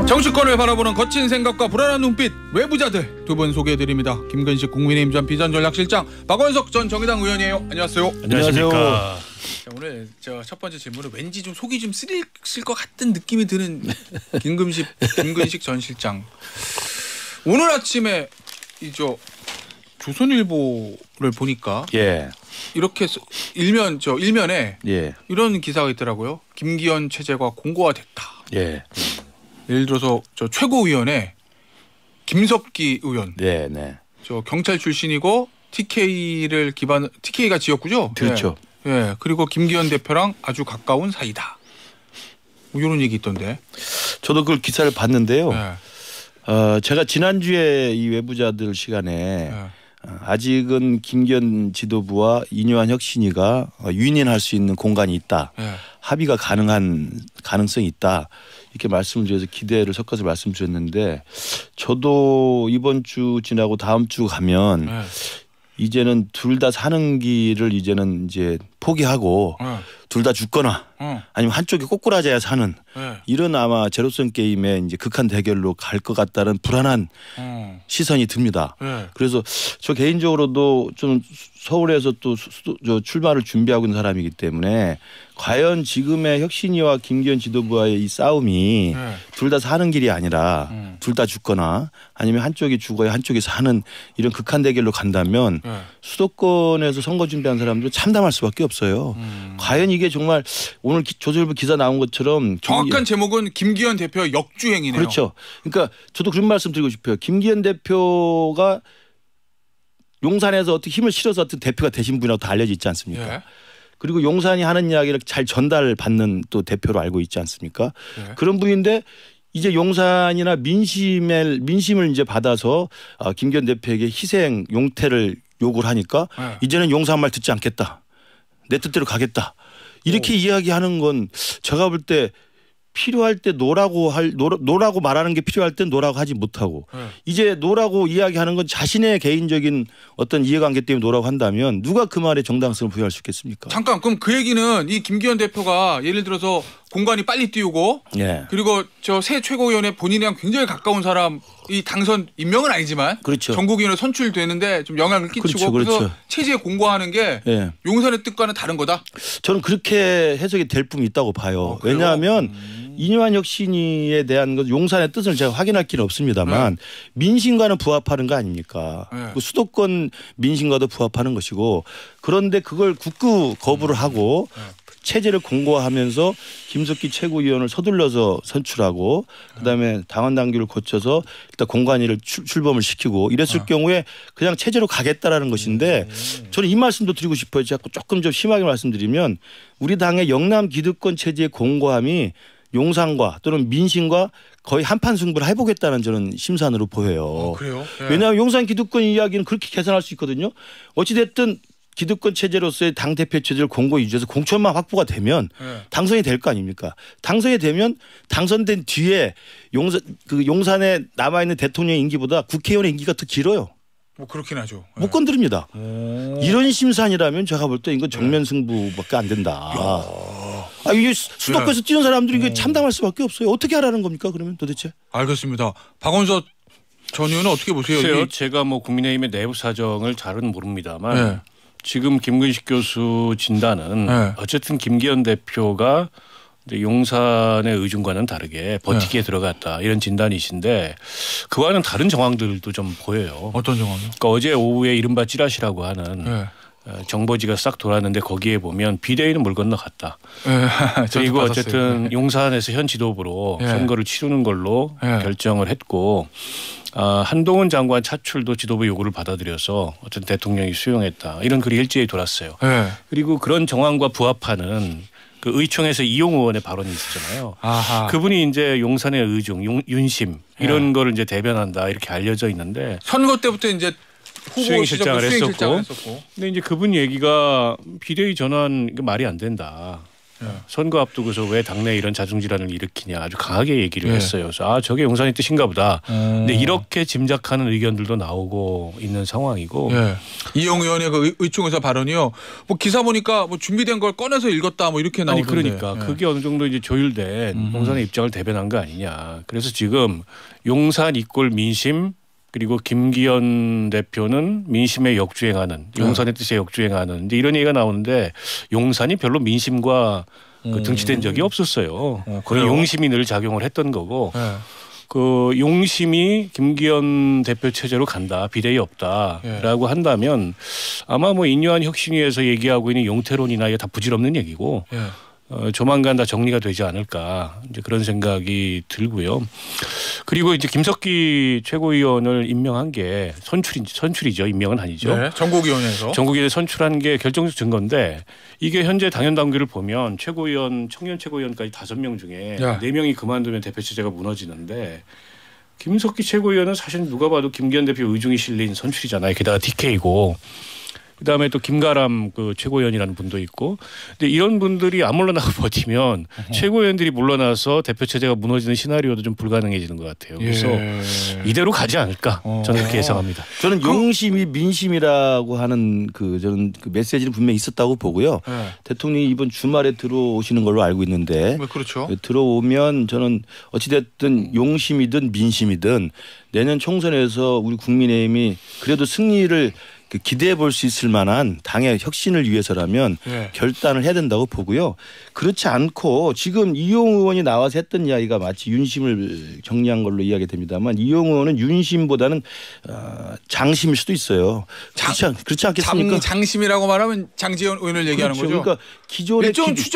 정치권을 바라보는 거친 생각과 불안한 눈빛 외부자들 두 분 소개해드립니다. 김근식 국민의힘 전 비전전략실장, 박원석 전 정의당 의원이에요. 안녕하세요. 안녕하십니까. 자, 오늘 첫 번째 질문은 왠지 좀 속이 좀 쓰릴 것 같은 느낌이 드는 김근식 전 실장. 오늘 아침에 조선일보를 보니까 이렇게 일면에 이런 기사가 있더라고요. 김기현 체제가 공고화됐다. 예를 들어서 최고위원회 김석기 의원, 경찰 출신이고 TK가 지역구죠. 그렇죠. 그리고 김기현 대표랑 아주 가까운 사이다. 이런 얘기 있던데. 저도 그 기사를 봤는데요. 제가 지난주에 이 외부자들 시간에 아직은 김기현 지도부와 이뇨한 혁신위가 유인할 수 있는 공간이 있다. 합의가 가능한 가능성이 있다. 이렇게 말씀을 드려서 기대를 섞어서 말씀드렸는데, 저도 이번 주 지나고 다음 주 가면 이제는 둘 다 사는 길을 이제는 이제 포기하고 둘 다 죽거나 아니면 한쪽이 꼬꾸라져야 사는 이런 아마 제로섬 게임의 이제 극한 대결로 갈 것 같다는 불안한 시선이 듭니다. 그래서 저 개인적으로도 좀 서울에서 또 출마를 준비하고 있는 사람이기 때문에 과연 지금의 혁신위와 김기현 지도부와의 이 싸움이 둘 다 사는 길이 아니라 둘 다 죽거나 아니면 한쪽이 죽어야 한쪽이 사는 이런 극한 대결로 간다면 수도권에서 선거 준비한 사람들은 참담할 수밖에 없어요. 과연 이게 정말 오늘 조선일보 기사 나온 것처럼 정확한 제목은 김기현 대표 역주행이네요. 그렇죠. 그러니까 저도 그런 말씀 드리고 싶어요. 김기현 대표가 용산에서 어떻게 힘을 실어서 어떤 대표가 되신 분이라고 다 알려져 있지 않습니까? 그리고 용산이 하는 이야기를 잘 전달받는 또 대표로 알고 있지 않습니까? 그런 분인데 이제 용산이나 민심을 이제 받아서 김기현 대표에게 희생 용태를 요구를 하니까 이제는 용산 말 듣지 않겠다. 내 뜻대로 가겠다. 이렇게 이야기하는 건 제가 볼 때 필요할 때 노라고 말하는 게 필요할 땐 노라고 하지 못하고 이제 노라고 이야기하는 건 자신의 개인적인 어떤 이해관계 때문에 노라고 한다면 누가 그 말에 정당성을 부여할 수 있겠습니까? 잠깐, 그럼 그 얘기는 이 김기현 대표가 예를 들어서 공간이 빨리 띄우고 그리고 새 최고위원회 본인이랑 굉장히 가까운 사람 이 당선 임명은 아니지만 전국위원회 선출되는데 좀 영향을 끼치고 그래서 체제에 공고하는 게 용산의 뜻과는 다른 거다? 저는 그렇게 해석이 될 뿐이 있다고 봐요. 왜냐하면 이뇨한 혁신위에 대한 것 용산의 뜻을 제가 확인할 길은 없습니다만 민심과는 부합하는 거 아닙니까? 수도권 민심과도 부합하는 것이고, 그런데 그걸 굳고 거부를 하고 체제를 공고화하면서 김석기 최고위원을 서둘러서 선출하고 그다음에 당원 당규를 거쳐서 일단 공관위를 출범을 시키고 이랬을 경우에 그냥 체제로 가겠다라는 것인데, 저는 이 말씀도 드리고 싶어요. 자꾸 조금 좀 심하게 말씀드리면 우리 당의 영남 기득권 체제의 공고함이 용산과 또는 민심과 거의 한판 승부를 해보겠다는 저는 심산으로 보여요. 그래요? 왜냐하면 용산 기득권 이야기는 그렇게 계산할 수 있거든요. 어찌됐든 기득권 체제로서의 당대표 체제를 공고히 유지해서 공천만 확보가 되면 당선이 될 거 아닙니까? 당선이 되면 당선된 뒤에 용산에 남아있는 대통령 임기보다 국회의원의 임기가 더 길어요. 뭐 그렇긴 하죠. 못 건드립니다. 이런 심산이라면 제가 볼 때 이건 정면 승부밖에 안 된다. 이게 수도권에서 뛰는 사람들이 이게 참담할 수밖에 없어요. 어떻게 하라는 겁니까 그러면 도대체? 알겠습니다. 박원석 전 의원은 어떻게 보세요? 제가 뭐 국민의힘의 내부 사정을 잘은 모릅니다만 지금 김근식 교수 진단은 어쨌든 김기현 대표가 이제 용산의 의중과는 다르게 버티기에 들어갔다 이런 진단이신데, 그와는 다른 정황들도 좀 보여요. 어떤 정황이요? 그러니까 어제 오후에 이른바 찌라시라고 하는 정보지가 싹 돌았는데 거기에 보면 비대위는 물 건너갔다. 그리고 어쨌든 용산에서 현 지도부로 선거를 치르는 걸로 결정을 했고, 한동훈 장관 차출도 지도부 요구를 받아들여서 어쨌든 대통령이 수용했다. 이런 글이 일제히 돌았어요. 그리고 그런 정황과 부합하는 그 의총에서 이용 의원의 발언이 있었잖아요. 그분이 이제 용산의 의중, 윤심 이런 거를 이제 대변한다 이렇게 알려져 있는데, 선거 때부터 이제 수행실장을 했었고. 근데 이제 그분 얘기가 비대위 전환 말이 안 된다. 선거 앞두고서 왜 당내에 이런 자중질환을 일으키냐 아주 강하게 얘기를 했어요. 그래서 저게 용산의 뜻인가 보다. 근데 이렇게 짐작하는 의견들도 나오고 있는 상황이고. 이용 의원의 그 의총에서 발언이요. 뭐 기사 보니까 뭐 준비된 걸 꺼내서 읽었다 뭐 이렇게 나오던데. 아니 그러니까 그게 어느 정도 이제 조율된 용산의 입장을 대변한 거 아니냐. 그래서 지금 용산 이꼴 민심 그리고 김기현 대표는 민심에 역주행하는 용산의 뜻에 역주행하는 이제 이런 얘기가 나오는데 용산이 별로 민심과 그 등치된 적이 없었어요. 거의 용심이 늘 작용을 했던 거고 그 용심이 김기현 대표 체제로 간다. 비대위 없다라고 한다면 아마 뭐 인요한 혁신위에서 얘기하고 있는 용태론이나 이게 다 부질없는 얘기고 조만간 다 정리가 되지 않을까 이제 그런 생각이 들고요. 그리고 이제 김석기 최고위원을 임명한 게 선출이죠. 임명은 아니죠. 네, 전국위원회에서. 전국위원회 선출한 게 결정적 증거인데 이게 현재 당연 당규를 보면 최고위원 청년 최고위원까지 5명 중에 4명이 그만두면 대표 체제가 무너지는데 김석기 최고위원은 사실 누가 봐도 김기현 대표 의중이 실린 선출이잖아요. 게다가 DK고. 그다음에 또 김가람 그 최고위원이라는 분도 있고, 근데 이런 분들이 안 물러나고 버티면 최고위원들이 물러나서 대표 체제가 무너지는 시나리오도 좀 불가능해지는 것 같아요. 그래서 이대로 가지 않을까 저는 그렇게 예상합니다. 저는 용심이 민심이라고 하는 저는 그 메시지는 분명히 있었다고 보고요. 대통령이 이번 주말에 들어오시는 걸로 알고 있는데, 그렇죠. 들어오면 저는 어찌됐든 용심이든 민심이든 내년 총선에서 우리 국민의힘이 그래도 승리를 기대해 볼 수 있을 만한 당의 혁신을 위해서라면 결단을 해야 된다고 보고요. 그렇지 않고 지금 이용 의원이 나와서 했던 이야기가 마치 윤심을 정리한 걸로 이야기 됩니다만 이용 의원은 윤심보다는 장심일 수도 있어요. 그렇지 않겠습니까? 장심이라고 말하면 장제원 의원을 얘기하는 거죠. 그러니까 기존의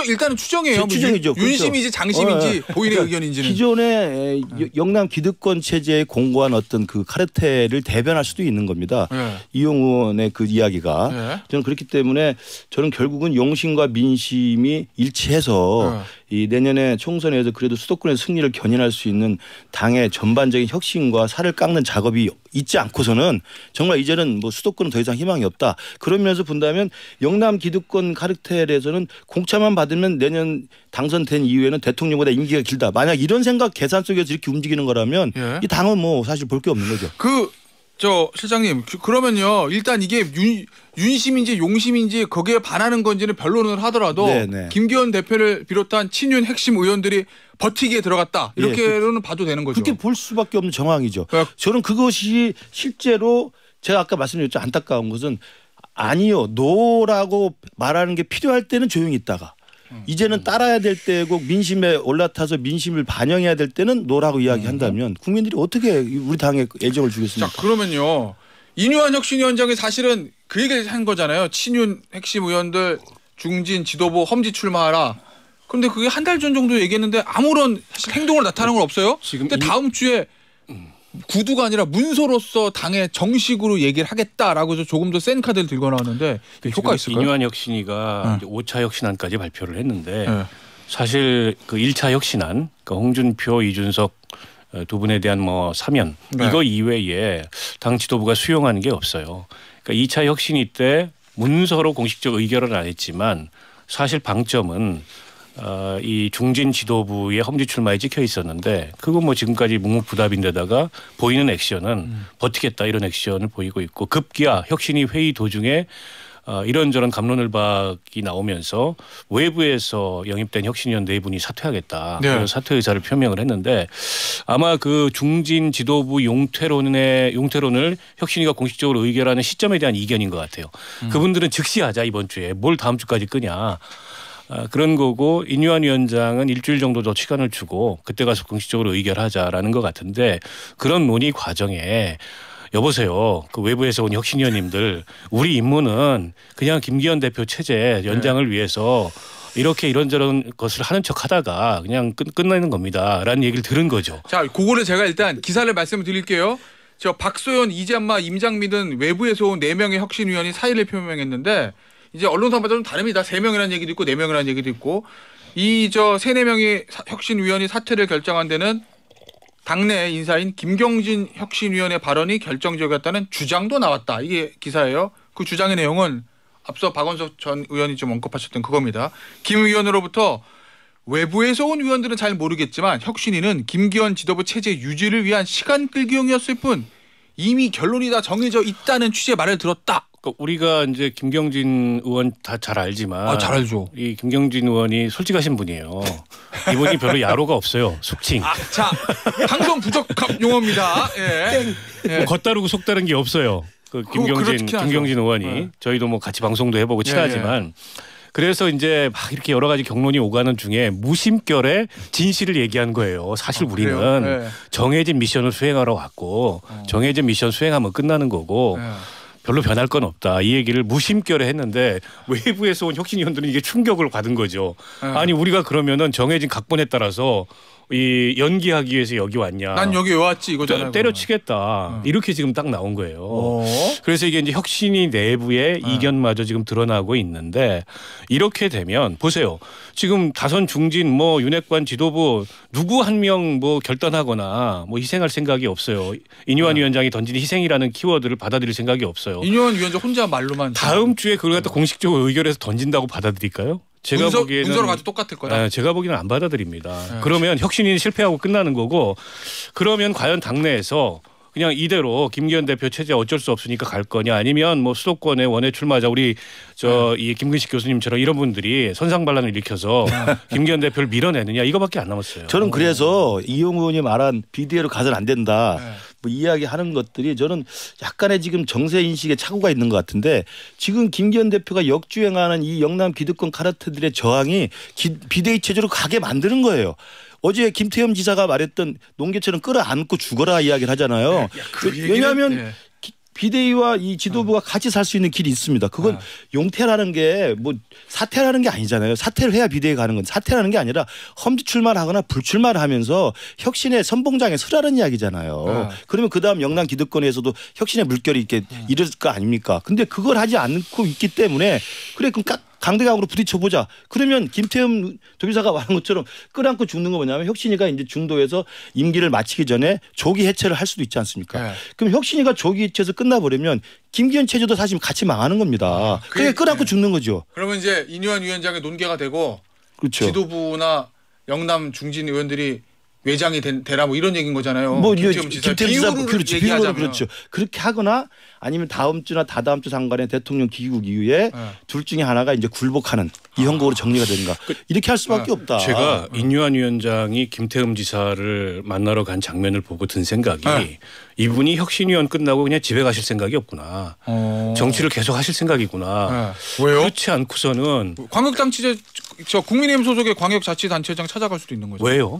일단은 추정이에요. 추정이죠. 윤심인지 장심인지 본인의 의견인지는. 기존의 영남 기득권 체제에 공고한 어떤 그 카르텔을 대변할 수도 있는 겁니다. 이용 의원의 그 이야기가 저는 그렇기 때문에 저는 결국은 용심과 민심이 일치해서 이 내년에 총선에서 그래도 수도권의 승리를 견인할 수 있는 당의 전반적인 혁신과 살을 깎는 작업이 있지 않고서는 정말 이제는 뭐 수도권은 더 이상 희망이 없다. 그런 면에서 본다면 영남 기득권 카르텔에서는 공차만 받으면 내년 당선된 이후에는 대통령보다 임기가 길다. 만약 이런 생각 계산 속에서 이렇게 움직이는 거라면 이 당은 뭐 사실 볼 게 없는 거죠. 실장님 그러면요 일단 이게 윤심인지 용심인지 거기에 반하는 건지는 변론을 하더라도 김기현 대표를 비롯한 친윤 핵심 의원들이 버티기에 들어갔다 이렇게로는 봐도 되는 거죠. 그렇게 볼 수밖에 없는 정황이죠. 저는 그것이 실제로 제가 아까 말씀드렸죠. 안타까운 것은 아니요 노라고 말하는 게 필요할 때는 조용히 있다가 이제는 따라야 될 때고 민심에 올라타서 민심을 반영해야 될 때는 노라고 이야기한다면 국민들이 어떻게 우리 당에 애정을 주겠습니까? 자 그러면요. 인요한 혁신위원장이 사실은 그 얘기를 한 거잖아요. 친윤 핵심 의원들 중진 지도부 험지 출마하라. 그런데 그게 한 달 전 정도 얘기했는데 아무런 사실 행동을 나타나는 건 없어요. 근데 다음 주에 구두가 아니라 문서로서 당에 정식으로 얘기를 하겠다라고 해서 조금 더 센 카드를 들고 나왔는데 효과 있을까요? 인요한 혁신위가 이제 5차 혁신안까지 발표를 했는데 사실 그 1차 혁신안 그러니까 홍준표, 이준석 두 분에 대한 뭐 사면 이거 이외에 당 지도부가 수용하는 게 없어요. 그러니까 2차 혁신위 때 문서로 공식적 의결은 안 했지만 사실 방점은 이 중진 지도부의 험지 출마에 찍혀 있었는데 그거 뭐 지금까지 묵묵부답인데다가 보이는 액션은 버티겠다 이런 액션을 보이고 있고 급기야 혁신위 회의 도중에 이런저런 갑론을박이 나오면서 외부에서 영입된 혁신위원 4분이 사퇴하겠다. 그래서 사퇴 의사를 표명을 했는데 아마 그 중진 지도부 용퇴론을 혁신위가 공식적으로 의결하는 시점에 대한 이견인 것 같아요. 그분들은 즉시 하자 이번 주에 뭘 다음 주까지 끄냐. 그런 거고 인요한 위원장은 일주일 정도 더 시간을 주고 그때 가서 공식적으로 의결하자라는 것 같은데 그런 논의 과정에 여보세요. 그 외부에서 온 혁신위원님들 우리 임무는 그냥 김기현 대표 체제 연장을 위해서 이렇게 이런저런 것을 하는 척하다가 그냥 끝내는 겁니다라는 얘기를 들은 거죠. 자, 그거를 제가 일단 기사를 말씀을 드릴게요. 박소연, 이재한마, 임장미 등 외부에서 온 4명의 혁신위원이 사의를 표명했는데 이제 언론사마다 좀 다릅니다. 3명이라는 얘기도 있고 4명이라는 얘기도 있고 이 4명의 혁신위원이 사퇴를 결정한 데는 당내 인사인 김경진 혁신위원의 발언이 결정적이었다는 주장도 나왔다. 이게 기사예요. 그 주장의 내용은 앞서 박원석 전 의원이 좀 언급하셨던 그겁니다. 김 의원으로부터 외부에서 온 의원들은 잘 모르겠지만 혁신위는 김기현 지도부 체제 유지를 위한 시간 끌기용이었을 뿐 이미 결론이 다 정해져 있다는 취지의 말을 들었다. 그러니까 우리가 이제 김경진 의원 다 잘 알지만 잘 알죠. 이 김경진 의원이 솔직하신 분이에요. 이분이 별로 야로가 없어요. 속칭. 자, 방송 부적합 용어입니다. 예. 뭐 겉다르고 속다른 게 없어요. 그 김경진 의원이 저희도 뭐 같이 방송도 해보고 친하지만. 그래서 이제 막 이렇게 여러 가지 경론이 오가는 중에 무심결에 진실을 얘기한 거예요. 사실 우리는 정해진 미션을 수행하러 왔고 정해진 미션 수행하면 끝나는 거고 별로 변할 건 없다. 이 얘기를 무심결에 했는데 외부에서 온 혁신위원들은 이게 충격을 받은 거죠. 아니 우리가 그러면은 정해진 각본에 따라서 이 연기하기 위해서 여기 왔냐. 난 여기 왜 왔지 이거잖아요. 때려치겠다. 이렇게 지금 딱 나온 거예요. 그래서 이게 이제 혁신이 내부의 이견마저 지금 드러나고 있는데 이렇게 되면 보세요. 지금 다선 중진 뭐 윤핵관 지도부 누구 한 명 뭐 결단하거나 뭐 희생할 생각이 없어요. 인유한 위원장이 던진 희생이라는 키워드를 받아들일 생각이 없어요. 인유한 위원장 혼자 말로만. 다음 주에 그걸 갖다 공식적으로 의결해서 던진다고 받아들일까요? 제가 보기에는 문서로 가지고 똑같을 거다. 제가 보기에는 안 받아들입니다. 그러면 혁신이 실패하고 끝나는 거고 그러면 과연 당내에서 그냥 이대로 김기현 대표 체제 어쩔 수 없으니까 갈 거냐 아니면 뭐 수도권에 원외 출마자 우리 이 김근식 교수님처럼 이런 분들이 선상반란을 일으켜서 김기현 대표를 밀어내느냐 이거밖에 안 남았어요. 저는 그래서 이용 의원이 말한 비대위로 가서는 안 된다. 뭐 이야기하는 것들이 저는 약간의 지금 정세 인식에 착오가 있는 것 같은데 지금 김기현 대표가 역주행하는 이 영남 기득권 카르텔들의 저항이 비대위 체제로 가게 만드는 거예요. 어제 김태흠 지사가 말했던 농개처럼 끌어안고 죽어라 이야기를 하잖아요. 왜냐하면 비대위와 이 지도부가 같이 살 수 있는 길이 있습니다. 그건 용태라는 게 뭐 사퇴라는 게 아니잖아요. 사퇴를 해야 비대위 가는 건 사퇴라는 게 아니라 험지 출마를 하거나 불출마를 하면서 혁신의 선봉장에 서라는 이야기잖아요. 그러면 그다음 영남 기득권에서도 혁신의 물결이 이렇게 이럴 거 아닙니까? 근데 그걸 하지 않고 있기 때문에 그래 그럼 강대강으로 부딪혀보자. 그러면 김태흠 도지사가 말한 것처럼 끌어안고 죽는 거 뭐냐면 혁신이가 이제 중도에서 임기를 마치기 전에 조기 해체를 할 수도 있지 않습니까? 그럼 혁신이가 조기 해체해서 끝나버리면 김기현 체제도 사실 같이 망하는 겁니다. 그게 끌어안고 죽는 거죠. 그러면 이제 인유한 위원장의 논개가 되고 그렇죠. 지도부나 영남 중진 의원들이 외장이 되라 뭐 이런 얘기인 거잖아요. 뭐 김태흠 지사 비유로 그렇죠. 그렇게 하거나 아니면 다음 주나 다다음 주 상관에 대통령 귀국 이후에 둘 중에 하나가 이제 굴복하는 이 형국으로 정리가 되는가 이렇게 할 수밖에 없다. 제가 인유한 위원장이 김태흠 지사를 만나러 간 장면을 보고 든 생각이 이분이 혁신위원 끝나고 그냥 집에 가실 생각이 없구나. 정치를 계속 하실 생각이구나. 왜요? 그렇지 않고서는 광역단체제 저 국민의힘 소속의 광역자치단체장 찾아갈 수도 있는 거죠. 왜요?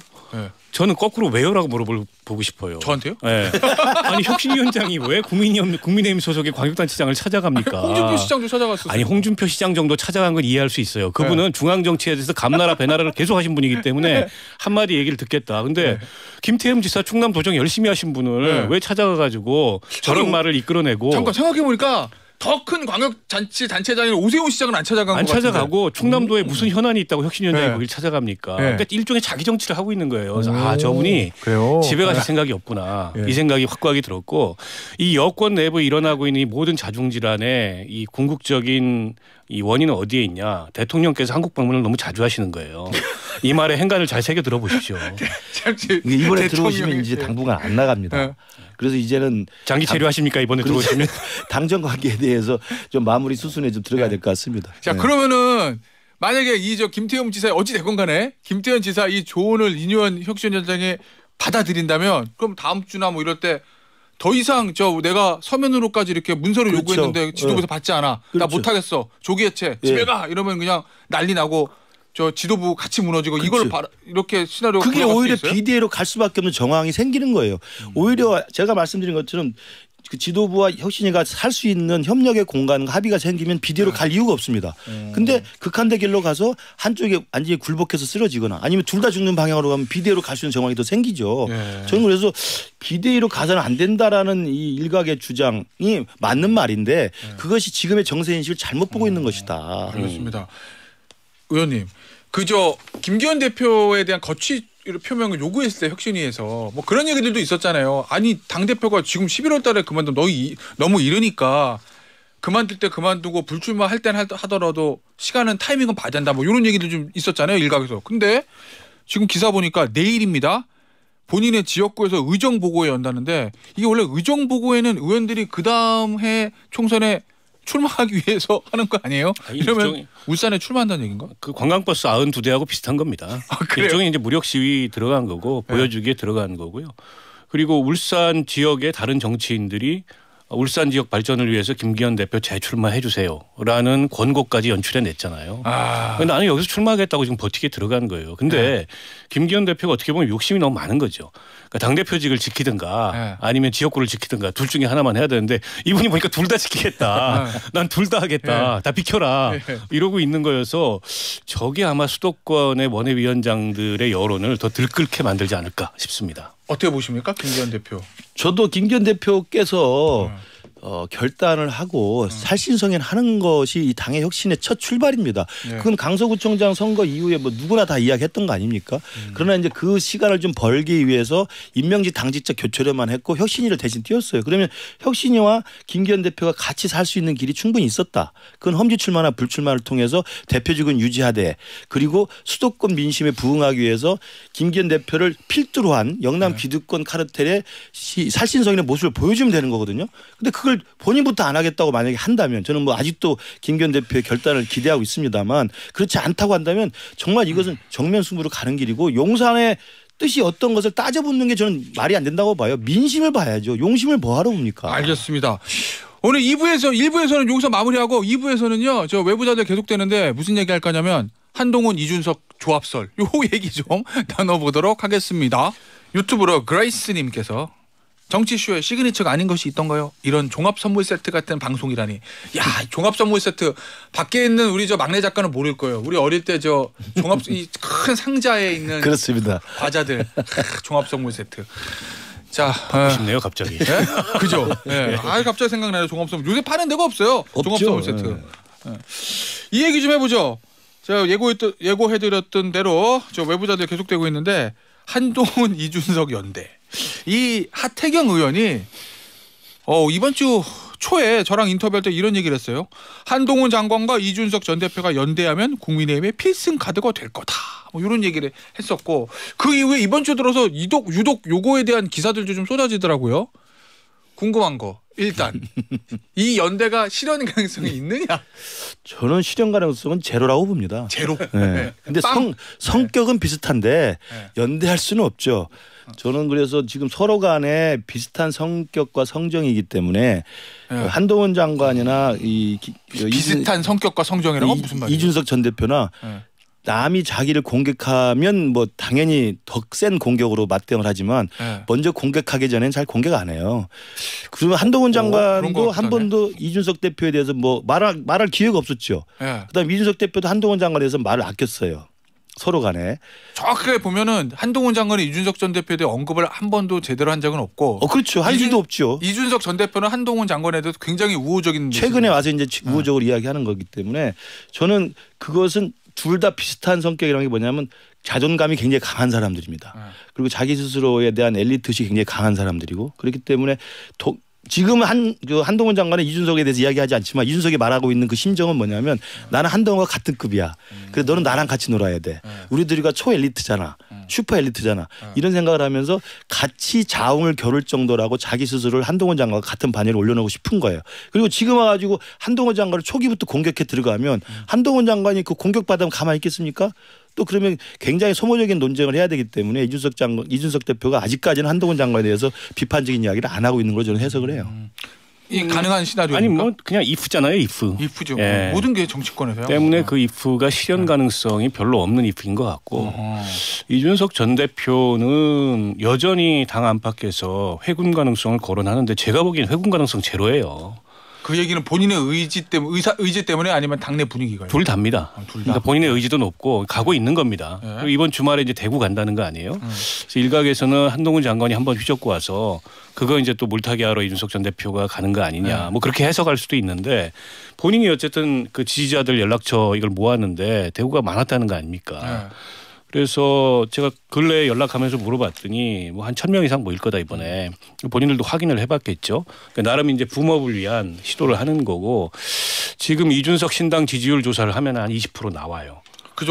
저는 거꾸로 왜요라고 물어보고 싶어요. 저한테요? 네. 아니 혁신위원장이 왜 국민의힘 소속의 광역단체장을 찾아갑니까? 홍준표 시장도 찾아갔었어요. 아니 홍준표 시장 정도 찾아간 건 이해할 수 있어요. 그분은 중앙정치에 대해서 감나라 배나라를 계속 하신 분이기 때문에 한마디 얘기를 듣겠다. 근데 김태흠 지사 충남도정 열심히 하신 분을 왜 찾아가가지고 저런 말을 이끌어내고. 잠깐 생각해보니까 더 큰 광역자치단체장인 오세훈 시장은 안 찾아간 것 같은데. 안 찾아가고 충남도에 무슨 현안이 있다고 혁신위원장이 거길 찾아갑니까? 그러니까 일종의 자기 정치를 하고 있는 거예요. 그래서 저분이 집에 가실 생각이 없구나. 이 생각이 확고하게 들었고 이 여권 내부에 일어나고 있는 이 모든 자중질환의 이 궁극적인 이 원인은 어디에 있냐. 대통령께서 한국 방문을 너무 자주 하시는 거예요. 이 말에 행간을 잘 새겨 들어보십시오. 이번에 들어오시면 이제 당분간 안 나갑니다. 그래서 이제는 장기 체류하십니까 이번에 들어오시면? 당정 관계에 대해서 좀 마무리 수순에 좀 들어가야 될 것 같습니다. 자 그러면은 만약에 이 김태흠 지사 어찌 됐건 간에 김태흠 지사 이 조언을 인유한 혁신위원장에 받아들인다면 그럼 다음 주나 뭐 이럴 때 더 이상 내가 서면으로까지 이렇게 문서를 요구했는데 지도부에서 받지 않아. 나 못하겠어. 조기 해체. 집에 가. 이러면 그냥 난리 나고 지도부 같이 무너지고 이걸 이렇게 시나리오가 그게 오히려 비대위로 갈 수밖에 없는 정황이 생기는 거예요. 오히려 제가 말씀드린 것처럼 그 지도부와 혁신이가 살 수 있는 협력의 공간 합의가 생기면 비대위로 갈 이유가 없습니다. 근데 극한대 길로 가서 한쪽에 완전히 굴복해서 쓰러지거나 아니면 둘 다 죽는 방향으로 가면 비대위로 갈 수 있는 정황이 더 생기죠. 저는 그래서 비대위로 가서는 안 된다라는 이 일각의 주장이 맞는 말인데 그것이 지금의 정세인식을 잘못 보고 있는 것이다. 알겠습니다. 의원님, 김기현 대표에 대한 거취 표명을 요구했을 때 혁신위에서 뭐 그런 얘기들도 있었잖아요. 아니 당대표가 지금 11월 달에 그만두면 너무 이르니까 그만둘 때 그만두고 불출마할 때는 하더라도 시간은 타이밍은 봐야 된다. 뭐 이런 얘기도 좀 있었잖아요. 일각에서. 근데 지금 기사 보니까 내일입니다. 본인의 지역구에서 의정보고에 연다는데 이게 원래 의정보고에는 의원들이 그다음 해 총선에 출마하기 위해서 하는 거 아니에요? 이러면 울산에 출마한다는 얘기인가? 그 관광버스 92대하고 비슷한 겁니다. 일종의 이제 무력 시위 들어간 거고 보여주기에 들어간 거고요. 그리고 울산 지역의 다른 정치인들이 울산 지역 발전을 위해서 김기현 대표 재출마해 주세요라는 권고까지 연출해 냈잖아요. 나는 여기서 출마하겠다고 지금 버티게 들어간 거예요. 근데 김기현 대표가 어떻게 보면 욕심이 너무 많은 거죠. 그러니까 당대표직을 지키든가 아니면 지역구를 지키든가 둘 중에 하나만 해야 되는데 이분이 보니까 둘 다 지키겠다. 난 둘 다 하겠다. 다 비켜라. 이러고 있는 거여서 저게 아마 수도권의 원외위원장들의 여론을 더 들끓게 만들지 않을까 싶습니다. 어떻게 보십니까? 김기현 대표. 저도 김기현 대표께서 결단을 하고 살신성행하는 것이 이 당의 혁신의 첫 출발입니다. 그건 강서구청장 선거 이후에 뭐 누구나 다 이야기했던 거 아닙니까? 그러나 이제 그 시간을 좀 벌기 위해서 임명직 당직자 교체로만 했고 혁신위를 대신 띄웠어요. 그러면 혁신위와 김기현 대표가 같이 살 수 있는 길이 충분히 있었다. 그건 험지 출마나 불출마를 통해서 대표직은 유지하되 그리고 수도권 민심에 부응하기 위해서 김기현 대표를 필두로 한 영남 기득권 카르텔의 살신성행의 모습을 보여주면 되는 거거든요. 근데 그걸 본인부터 안 하겠다고 만약에 한다면 저는 뭐 아직도 김기현 대표의 결단을 기대하고 있습니다만 그렇지 않다고 한다면 정말 이것은 정면 승부로 가는 길이고 용산의 뜻이 어떤 것을 따져붙는 게 저는 말이 안 된다고 봐요. 민심을 봐야죠. 용심을 뭐하러 봅니까? 알겠습니다. 오늘 1부에서는 여기서 마무리하고 2부에서는요. 저 외부자들 계속되는데 무슨 얘기 할 거냐면 한동훈 이준석 조합설 요 얘기 좀 나눠보도록 하겠습니다. 유튜브로 그레이스님께서 정치쇼의 시그니처가 아닌 것이 있던가요? 이런 종합 선물 세트 같은 방송이라니. 야, 종합 선물 세트 밖에 있는 우리 저 막내 작가는 모를 거예요. 우리 어릴 때 저 종합 이 큰 상자에 있는 그렇습니다. 과자들 종합 선물 세트. 자, 받고 싶네요, 갑자기. 네? 그죠? 네. 갑자기 생각나요. 종합 선물. 요새 파는 데가 없어요. 종합 선물 세트. 네. 이 얘기 좀 해보죠. 제가 예고해드렸던 대로 저 외부자들 계속되고 있는데 한동훈 이준석 연대. 이 하태경 의원이 이번 주 초에 저랑 인터뷰할 때 이런 얘기를 했어요. 한동훈 장관과 이준석 전 대표가 연대하면 국민의힘의 필승 카드가 될 거다. 뭐 이런 얘기를 했었고 그 이후에 이번 주 들어서 유독 요거에 대한 기사들도 좀 쏟아지더라고요. 궁금한 거 일단 이 연대가 실현 가능성이 있느냐? 저는 실현 가능성은 제로라고 봅니다. 제로. 네. 근데 성격은 비슷한데 연대할 수는 없죠. 저는 그래서 지금 서로 간에 비슷한 성격과 성정이기 때문에 한동훈 장관이나 비슷한 성격과 성정이라는 건 무슨 말이에요? 이준석 전 대표나 남이 자기를 공격하면 뭐 당연히 더 센 공격으로 맞대응을 하지만 먼저 공격하기 전에는 잘 공격 안 해요. 그러면 한동훈 장관도 한 번도 이준석 대표에 대해서 뭐 말할 기회가 없었죠. 그다음 이준석 대표도 한동훈 장관에 대해서 말을 아꼈어요. 서로 간에. 정확하게 보면은 한동훈 장관이 이준석 전 대표에 대해 언급을 한 번도 제대로 한 적은 없고. 그렇죠. 할 일도 없죠. 이준석 전 대표는 한동훈 장관에 대해서 굉장히 우호적인. 최근에 와서 이제 우호적으로 이야기하는 거기 때문에 저는 그것은 둘 다 비슷한 성격이라는 게 뭐냐면 자존감이 굉장히 강한 사람들입니다. 그리고 자기 스스로에 대한 엘리트식이 굉장히 강한 사람들이고 그렇기 때문에 지금 한동훈 장관은 이준석에 대해서 이야기하지 않지만 이준석이 말하고 있는 그 심정은 뭐냐면 나는 한동훈과 같은 급이야. 그래 너는 나랑 같이 놀아야 돼. 우리들이가 초엘리트잖아. 슈퍼 엘리트잖아. 이런 생각을 하면서 같이 자웅을 겨룰 정도라고 자기 스스로를 한동훈 장관과 같은 반열에 올려놓고 싶은 거예요. 그리고 지금 와가지고 한동훈 장관을 초기부터 공격해 들어가면 한동훈 장관이 그 공격받으면 가만히 있겠습니까? 또 그러면 굉장히 소모적인 논쟁을 해야 되기 때문에 이준석 대표가 아직까지는 한동훈 장관에 대해서 비판적인 이야기를 안 하고 있는 걸로 저는 해석을 해요. 이 가능한 시나리오입니까? 아니 뭐 그냥 if잖아요, if. if죠. 예. 모든 게 정치권에서요. 때문에 그 if가 실현 가능성이 별로 없는 if인 것 같고 이준석 전 대표는 여전히 당 안팎에서 회군 가능성을 거론하는데 제가 보기엔 회군 가능성 제로예요. 그 얘기는 본인의 의지 때문에 아니면 당내 분위기가요? 둘 다입니다. 그러니까 본인의 의지도 높고 가고 있는 겁니다. 그리고 이번 주말에 이제 대구 간다는 거 아니에요? 그래서 일각에서는 한동훈 장관이 한번 휘젓고 와서 그거 이제 또 물타기 하러 이준석 전 대표가 가는 거 아니냐. 뭐 그렇게 해석할 수도 있는데 본인이 어쨌든 그 지지자들 연락처 이걸 모았는데 대구가 많았다는 거 아닙니까? 그래서 제가 근래에 연락하면서 물어봤더니 뭐 한 1,000명 이상 모일 거다 이번에. 본인들도 확인을 해봤겠죠. 그러니까 나름 이제 붐업을 위한 시도를 하는 거고 지금 이준석 신당 지지율 조사를 하면 한 20% 나와요. 그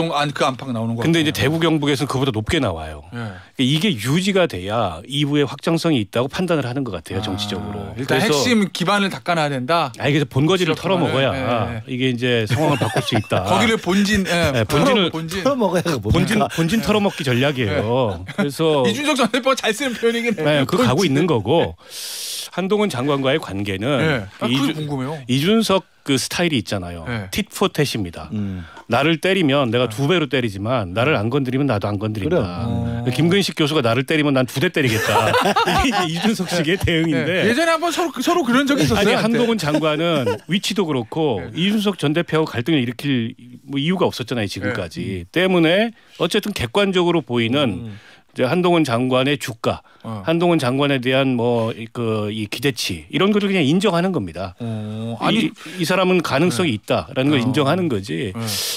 안팎 나오는 거. 근데 이제 대구 경북에서는 그보다 높게 나와요. 그러니까 이게 유지가 돼야 이후에 확장성이 있다고 판단을 하는 것 같아요. 정치적으로. 일단 핵심 기반을 닦아놔야 된다. 그래서 본거지를 털어먹어야 이게 이제 상황을 바꿀 수 있다. 거기를 본진을 털어먹어야 본진 털어먹기 전략이에요. 그래서 이준석 전 대표가 잘 쓰는 표현이긴 해요. 네, 그거 가고 있는 거고 한동훈 장관과의 관계는 그게 궁금해요. 이준석 그 스타일이 있잖아요. tit-for-tat입니다. 나를 때리면 내가 2배로 때리지만 나를 안 건드리면 나도 안 건드린다. 김근식 교수가 나를 때리면 난 2대 때리겠다. 이게 이준석식의 대응인데. 예전에 한번 서로 그런 적이 있었어요. 아니 한동훈 장관은 위치도 그렇고 이준석 전 대표하고 갈등을 일으킬 뭐 이유가 없었잖아요. 지금까지. 때문에 어쨌든 객관적으로 보이는 이제 한동훈 장관의 주가, 한동훈 장관에 대한 이 기대치 이런 것을 그냥 인정하는 겁니다. 아니 이 사람은 가능성이 있다라는 걸 인정하는 거지.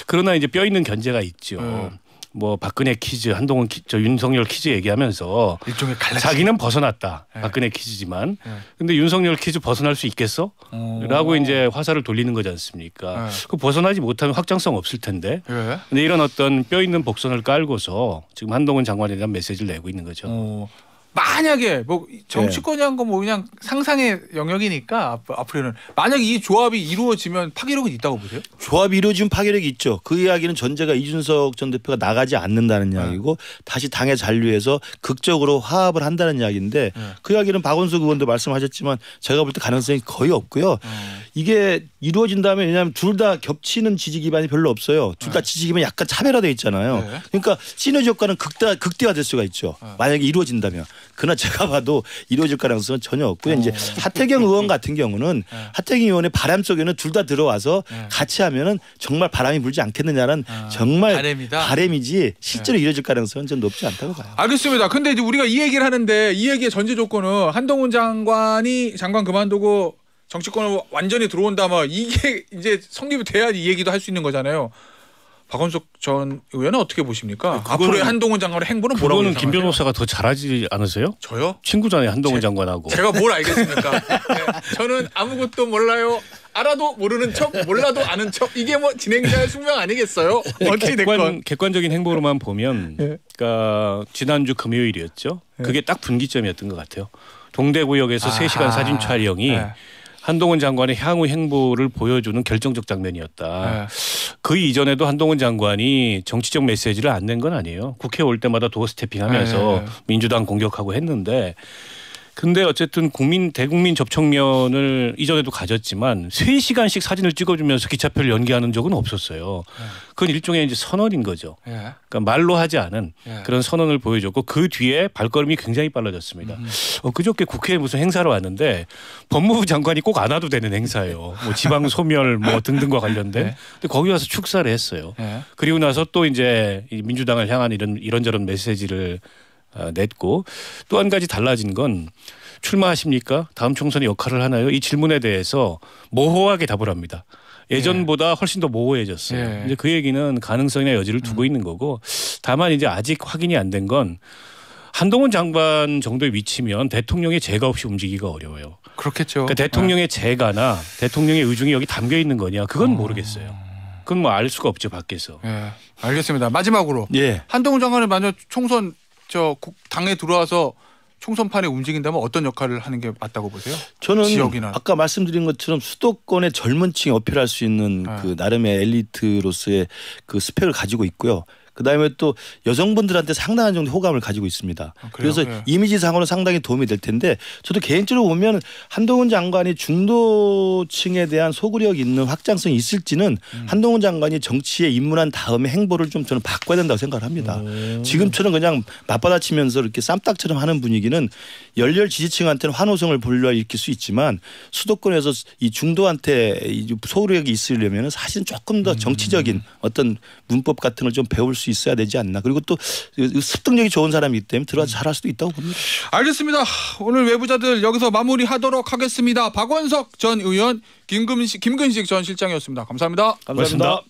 그러나 이제 뼈 있는 견제가 있죠. 뭐 박근혜 퀴즈, 한동훈 윤석열 퀴즈 얘기하면서 일종의 자기는 벗어났다. 박근혜 퀴즈지만. 근데 윤석열 퀴즈 벗어날 수 있겠어? 라고 이제 화살을 돌리는 거지 않습니까? 그 벗어나지 못하면 확장성 없을 텐데. 근데 이런 어떤 뼈 있는 복선을 깔고서 지금 한동훈 장관에 대한 메시지를 내고 있는 거죠. 만약에 뭐 정치권이 한 거 뭐 그냥 상상의 영역이니까 앞으로는 만약에 이 조합이 이루어지면 파괴력은 있다고 보세요? 조합이 이루어지면 파괴력이 있죠. 그 이야기는 전제가 이준석 전 대표가 나가지 않는다는 이야기고 다시 당에 잔류해서 극적으로 화합을 한다는 이야기인데 그 이야기는 박원석 의원도 말씀하셨지만 제가 볼 때 가능성이 거의 없고요. 이게 이루어진다면 왜냐하면 둘 다 겹치는 지지 기반이 별로 없어요. 둘 다 지지 기반이 약간 차별화되어 있잖아요. 그러니까 시너지 효과는 극대화될 수가 있죠. 만약에 이루어진다면. 그러나 제가 봐도 이루어질 가능성은 전혀 없고요. 이제 하태경 의원 같은 경우는 하태경 의원의 바람 속에는 둘 다 들어와서 같이 하면은 정말 바람이 불지 않겠느냐는 정말 바람이지 실제로 이루어질 가능성은 전 높지 않다고 봐요. 알겠습니다. 근데 이제 우리가 이 얘기를 하는데 이 얘기의 전제 조건은 한동훈 장관이 장관 그만두고 정치권을 완전히 들어온다면 이게 이제 성립이 돼야 이 얘기도 할 수 있는 거잖아요. 박원석 전 의원은 어떻게 보십니까? 앞으로의 한동훈 장관의 행보는 뭐라고 생각하세요? 그거는 김 변호사가 더 잘하지 않으세요? 저요? 친구잖아요. 한동훈 장관하고. 제가 뭘 알겠습니까? 저는 아무것도 몰라요. 알아도 모르는 척, 몰라도 아는 척. 이게 뭐 진행자의 숙명 아니겠어요? 어찌 됐건. 객관적인 행보로만 보면 그러니까 지난주 금요일이었죠. 그게 딱 분기점이었던 것 같아요. 동대구역에서 3시간 사진 촬영이 한동훈 장관의 향후 행보를 보여주는 결정적 장면이었다. 그 이전에도 한동훈 장관이 정치적 메시지를 안 낸 건 아니에요. 국회 올 때마다 도어 스태핑하면서 민주당 공격하고 했는데 근데 어쨌든 대국민 접촉면을 이전에도 가졌지만 3시간씩 사진을 찍어주면서 기차표를 연기하는 적은 없었어요. 그건 일종의 이제 선언인 거죠. 그러니까 말로 하지 않은 그런 선언을 보여줬고 그 뒤에 발걸음이 굉장히 빨라졌습니다. 그저께 국회에 무슨 행사로 왔는데 법무부 장관이 꼭 안 와도 되는 행사예요. 뭐 지방 소멸 뭐 등등과 관련된. 근데 거기 와서 축사를 했어요. 그리고 나서 또 이제 민주당을 향한 이런저런 메시지를 냈고 또 한 가지 달라진 건 출마하십니까? 다음 총선에 역할을 하나요? 이 질문에 대해서 모호하게 답을 합니다. 예전보다 훨씬 더 모호해졌어요. 이제 그 얘기는 가능성이나 여지를 두고 있는 거고 다만 이제 아직 확인이 안 된 건 한동훈 장관 정도의 위치면 대통령의 재가 없이 움직이기가 어려워요. 그렇겠죠. 그러니까 대통령의 재가나 대통령의 의중이 여기 담겨 있는 거냐 그건 모르겠어요. 그건 뭐 알 수가 없죠 밖에서. 알겠습니다. 마지막으로 한동훈 장관을 만약 총선 당에 들어와서 총선판에 움직인다면 어떤 역할을 하는 게 맞다고 보세요? 저는 아까 말씀드린 것처럼 수도권의 젊은 층이 어필할 수 있는 그 나름의 엘리트로서의 그 스펙을 가지고 있고요. 그다음에 또 여성분들한테 상당한 정도 호감을 가지고 있습니다. 그래서 이미지상으로 상당히 도움이 될 텐데 저도 개인적으로 보면 한동훈 장관이 중도층에 대한 소구력 있는 확장성이 있을지는 한동훈 장관이 정치에 입문한 다음에 행보를 좀 저는 바꿔야 된다고 생각을 합니다. 지금처럼 그냥 맞받아치면서 이렇게 쌈딱처럼 하는 분위기는 열렬 지지층한테는 환호성을 불러일으킬 수 있지만 수도권에서 이 중도한테 소구력이 있으려면 사실은 조금 더 정치적인 어떤 문법 같은 걸 좀 배울 수 있어야 되지 않나. 그리고 또 습득력이 좋은 사람이기 때문에 들어와서 잘할 수도 있다고 봅니다. 알겠습니다. 오늘 외부자들 여기서 마무리하도록 하겠습니다. 박원석 전 의원, 김근식 전 실장이었습니다. 감사합니다. 감사합니다.